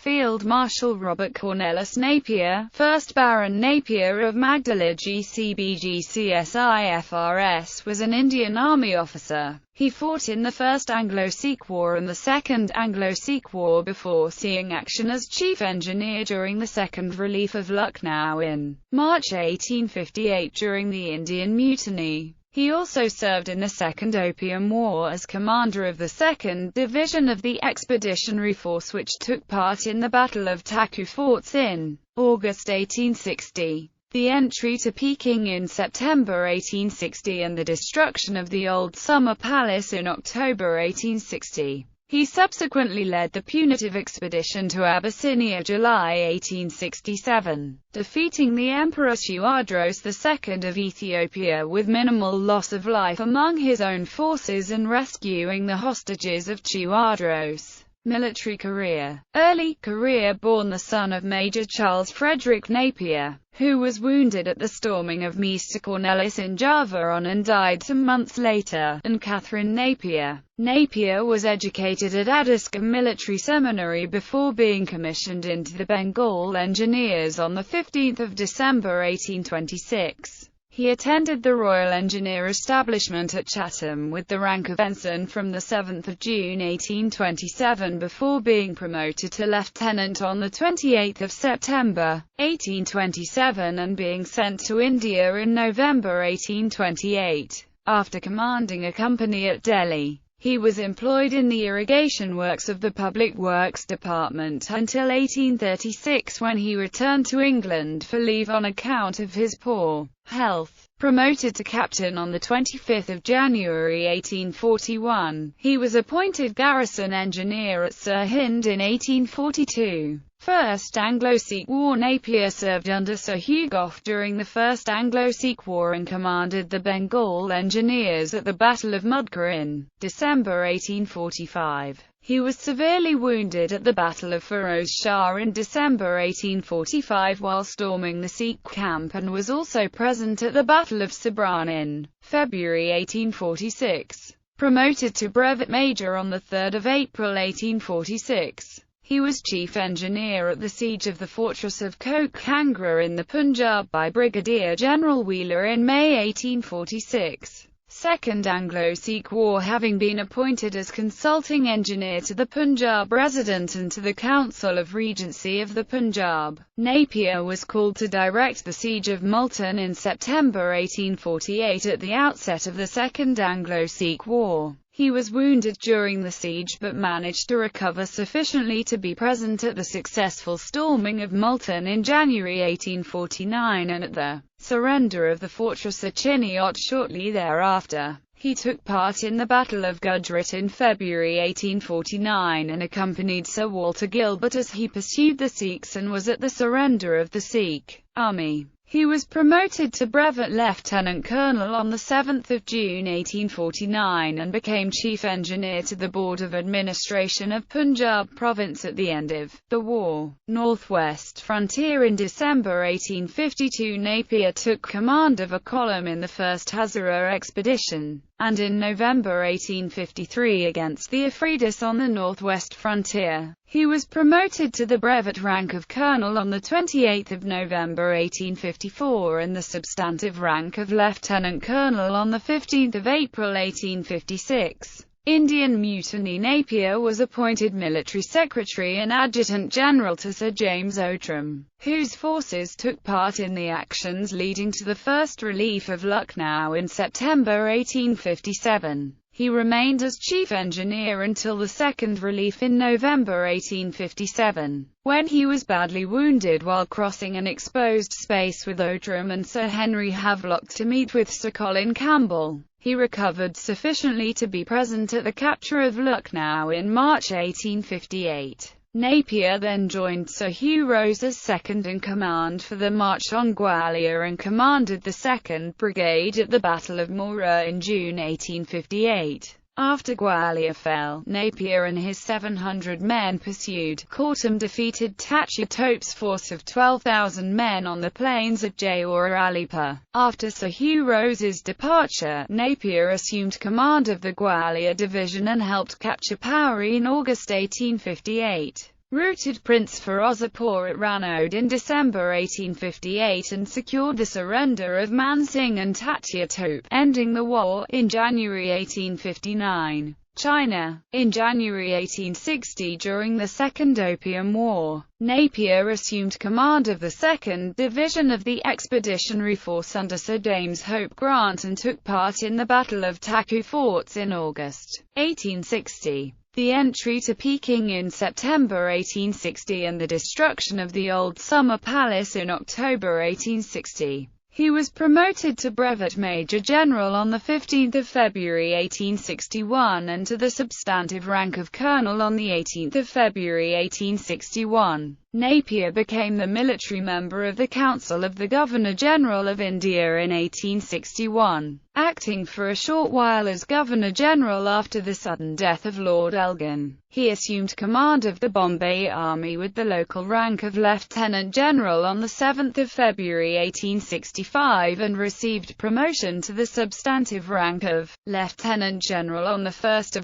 Field Marshal Robert Cornelis Napier, 1st Baron Napier of Magdala GCBGCSIFRS, was an Indian Army officer. He fought in the First Anglo-Sikh War and the Second Anglo-Sikh War before seeing action as chief engineer during the Second Relief of Lucknow in March 1858 during the Indian Mutiny. He also served in the Second Opium War as commander of the 2nd Division of the Expeditionary Force which took part in the Battle of Taku Forts in August 1860. The entry to Peking in September 1860 and the destruction of the Old Summer Palace in October 1860. He subsequently led the punitive expedition to Abyssinia July 1867, defeating the Emperor Suadros II of Ethiopia with minimal loss of life among his own forces and rescuing the hostages of Suadros. Military career. Early career. Born the son of Major Charles Frederick Napier, who was wounded at the storming of Mr. Cornelis in Java and died some months later, and Catherine Napier. Napier was educated at Addiscombe Military Seminary before being commissioned into the Bengal Engineers on 15 December 1826. He attended the Royal Engineer establishment at Chatham with the rank of ensign from 7 June 1827 before being promoted to lieutenant on 28 September 1827 and being sent to India in November 1828. After commanding a company at Delhi, he was employed in the irrigation works of the Public Works Department until 1836 when he returned to England for leave on account of his poor health. Promoted to captain on 25 January 1841, he was appointed garrison engineer at Sirhind in 1842. First Anglo-Sikh War. Napier served under Sir Hugh Gough during the First Anglo-Sikh War and commanded the Bengal Engineers at the Battle of Mudka in December 1845. He was severely wounded at the Battle of Feroz Shah in December 1845 while storming the Sikh camp and was also present at the Battle of Sabran in February 1846. Promoted to brevet major on 3 April 1846. He was chief engineer at the siege of the fortress of Kokhangra in the Punjab by Brigadier General Wheeler in May 1846. Second Anglo-Sikh War. Having been appointed as consulting engineer to the Punjab Resident and to the Council of Regency of the Punjab, Napier was called to direct the Siege of Molten in September 1848 at the outset of the Second Anglo-Sikh War. He was wounded during the siege but managed to recover sufficiently to be present at the successful storming of Molten in January 1849 and at the surrender of the fortress of Chiniot shortly thereafter. He took part in the Battle of Gujrat in February 1849 and accompanied Sir Walter Gilbert as he pursued the Sikhs and was at the surrender of the Sikh army. He was promoted to brevet lieutenant colonel on 7 June 1849 and became chief engineer to the Board of Administration of Punjab province at the end of the war. Northwest frontier. In December 1852 Napier took command of a column in the First Hazara expedition, and in November 1853 against the Afridis on the northwest frontier. He was promoted to the brevet rank of colonel on 28 November 1854 and the substantive rank of lieutenant colonel on 15 April 1856. Indian Mutiny. Napier was appointed military secretary and adjutant general to Sir James Outram, whose forces took part in the actions leading to the First Relief of Lucknow in September 1857. He remained as chief engineer until the Second Relief in November 1857, when he was badly wounded while crossing an exposed space with Outram and Sir Henry Havelock to meet with Sir Colin Campbell. He recovered sufficiently to be present at the capture of Lucknow in March 1858. Napier then joined Sir Hugh Rose as second-in-command for the march on Gwalior and commanded the 2nd Brigade at the Battle of Moora in June 1858. After Gwalior fell, Napier and his 700 men pursued, caught and defeated Tachi Tope's force of 12,000 men on the plains of Jaora Alipa. After Sir Hugh Rose's departure, Napier assumed command of the Gwalior Division and helped capture Pauri in August 1858. routed Prince Firozapur at Ranod in December 1858 and secured the surrender of Mansingh and Tatya Tope, ending the war. In January 1859, China. In January 1860, during the Second Opium War, Napier assumed command of the 2nd Division of the Expeditionary Force under Sir James Hope Grant and took part in the Battle of Taku Forts in August 1860. The entry to Peking in September 1860 and the destruction of the Old Summer Palace in October 1860. He was promoted to Brevet Major General on 15 February 1861 and to the substantive rank of Colonel on 18 February 1861. Napier became the military member of the Council of the Governor-General of India in 1861, acting for a short while as Governor-General after the sudden death of Lord Elgin. He assumed command of the Bombay Army with the local rank of Lieutenant General on 7 February 1865 and received promotion to the substantive rank of Lieutenant General on 1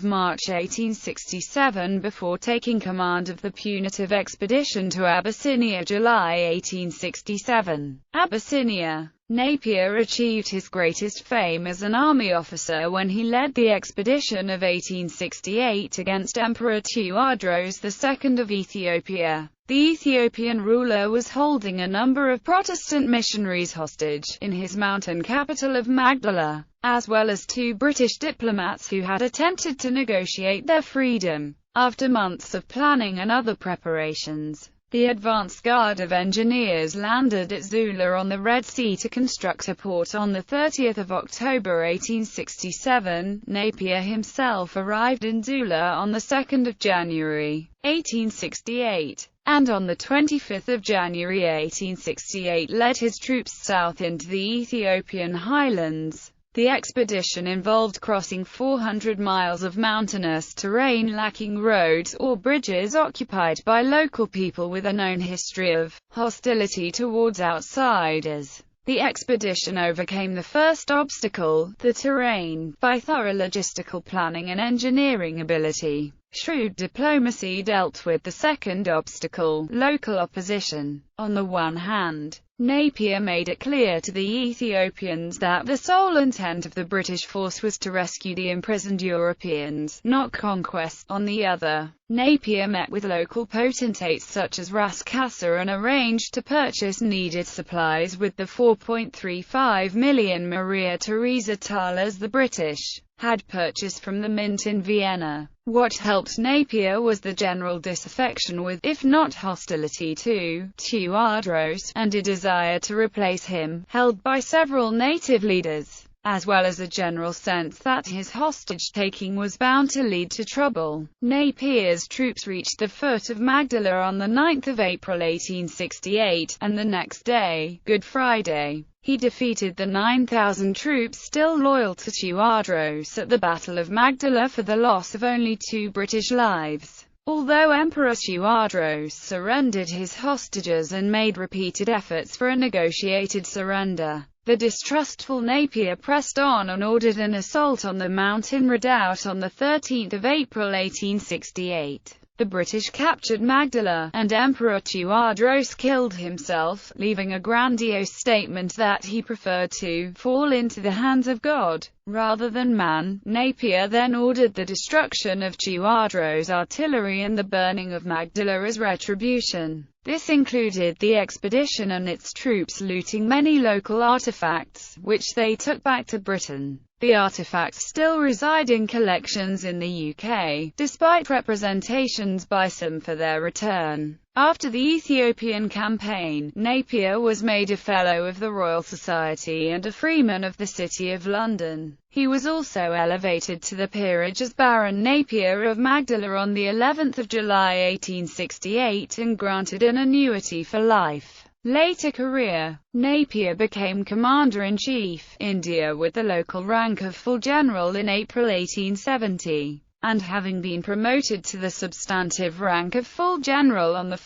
March 1867 before taking command of the punitive expedition to Abyssinia July 1867. Abyssinia. Napier achieved his greatest fame as an army officer when he led the expedition of 1868 against Emperor Tewodros II of Ethiopia. The Ethiopian ruler was holding a number of Protestant missionaries hostage in his mountain capital of Magdala, as well as 2 British diplomats who had attempted to negotiate their freedom. After months of planning and other preparations, the advance guard of engineers landed at Zula on the Red Sea to construct a port on 30 October 1867. Napier himself arrived in Zula on 2 January 1868, and on 25 January 1868 led his troops south into the Ethiopian highlands. The expedition involved crossing 400 miles of mountainous terrain lacking roads or bridges, occupied by local people with a known history of hostility towards outsiders. The expedition overcame the first obstacle, the terrain, by thorough logistical planning and engineering ability. Shrewd diplomacy dealt with the second obstacle, local opposition. On the one hand, Napier made it clear to the Ethiopians that the sole intent of the British force was to rescue the imprisoned Europeans, not conquest. On the other, Napier met with local potentates such as Ras Kassar and arranged to purchase needed supplies with the 4.35 million Maria Theresa thalers the British had purchased from the mint in Vienna. What helped Napier was the general disaffection with, if not hostility to, Tewodros, and a desire to replace him, held by several native leaders, as well as a general sense that his hostage-taking was bound to lead to trouble. Napier's troops reached the foot of Magdala on 9 April 1868, and the next day, Good Friday, he defeated the 9,000 troops still loyal to Tewodros at the Battle of Magdala for the loss of only 2 British lives. Although Emperor Tewodros surrendered his hostages and made repeated efforts for a negotiated surrender, the distrustful Napier pressed on and ordered an assault on the mountain redoubt on 13 April 1868. The British captured Magdala, and Emperor Tewodros killed himself, leaving a grandiose statement that he preferred to fall into the hands of God rather than man. Napier then ordered the destruction of Tewodros' artillery and the burning of Magdala as retribution. This included the expedition and its troops looting many local artifacts, which they took back to Britain. The artifacts still reside in collections in the UK, despite representations by some for their return. After the Ethiopian campaign, Napier was made a Fellow of the Royal Society and a Freeman of the City of London. He was also elevated to the peerage as Baron Napier of Magdala on the 11th of July 1868 and granted an annuity for life. Later career, Napier became Commander-in-Chief, India with the local rank of full general in April 1870, and having been promoted to the substantive rank of full general on 1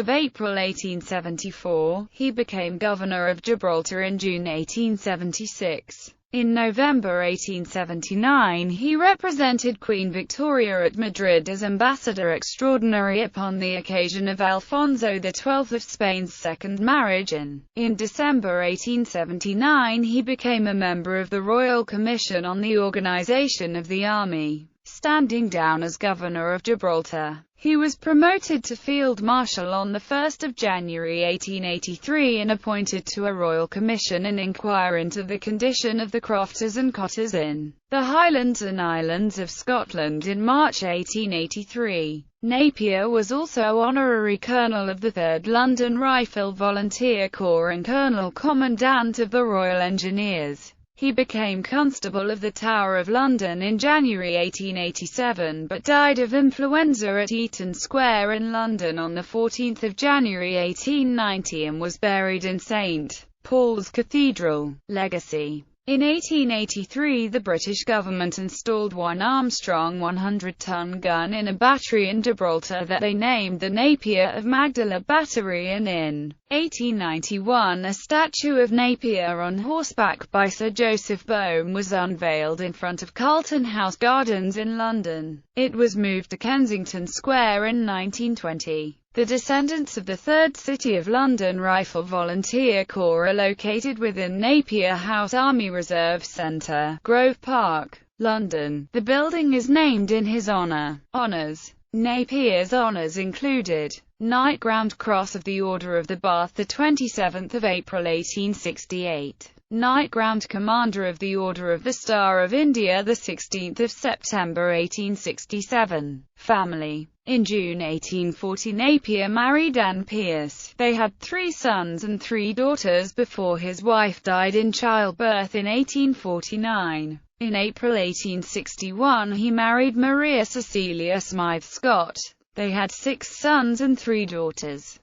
April 1874, he became Governor of Gibraltar in June 1876. In November 1879 he represented Queen Victoria at Madrid as Ambassador Extraordinary upon the occasion of Alfonso XII of Spain's second marriage. In December 1879 he became a member of the Royal Commission on the Organization of the Army, standing down as Governor of Gibraltar. He was promoted to Field Marshal on 1 January 1883 and appointed to a Royal Commission and inquire into the condition of the crofters and cotters in the Highlands and Islands of Scotland in March 1883. Napier was also Honorary Colonel of the 3rd London Rifle Volunteer Corps and Colonel Commandant of the Royal Engineers. He became Constable of the Tower of London in January 1887, but died of influenza at Eaton Square in London on 14 January 1890 and was buried in St. Paul's Cathedral. Legacy. In 1883 the British government installed one Armstrong 100-ton gun in a battery in Gibraltar that they named the Napier of Magdala Battery, and in 1891 a statue of Napier on horseback by Sir Joseph Boehm was unveiled in front of Carlton House Gardens in London. It was moved to Kensington Square in 1920. The descendants of the 3rd City of London Rifle Volunteer Corps are located within Napier House Army Reserve Centre, Grove Park, London. The building is named in his honour. Honours. Napier's honours included Knight Grand Cross of the Order of the Bath, the 27th of April 1868. Knight Grand Commander of the Order of the Star of India, the 16th of September 1867. Family. In June 1840 Napier married Anne Pierce. They had 3 sons and 3 daughters before his wife died in childbirth in 1849. In April 1861 he married Maria Cecilia Smythe Scott. They had 6 sons and 3 daughters.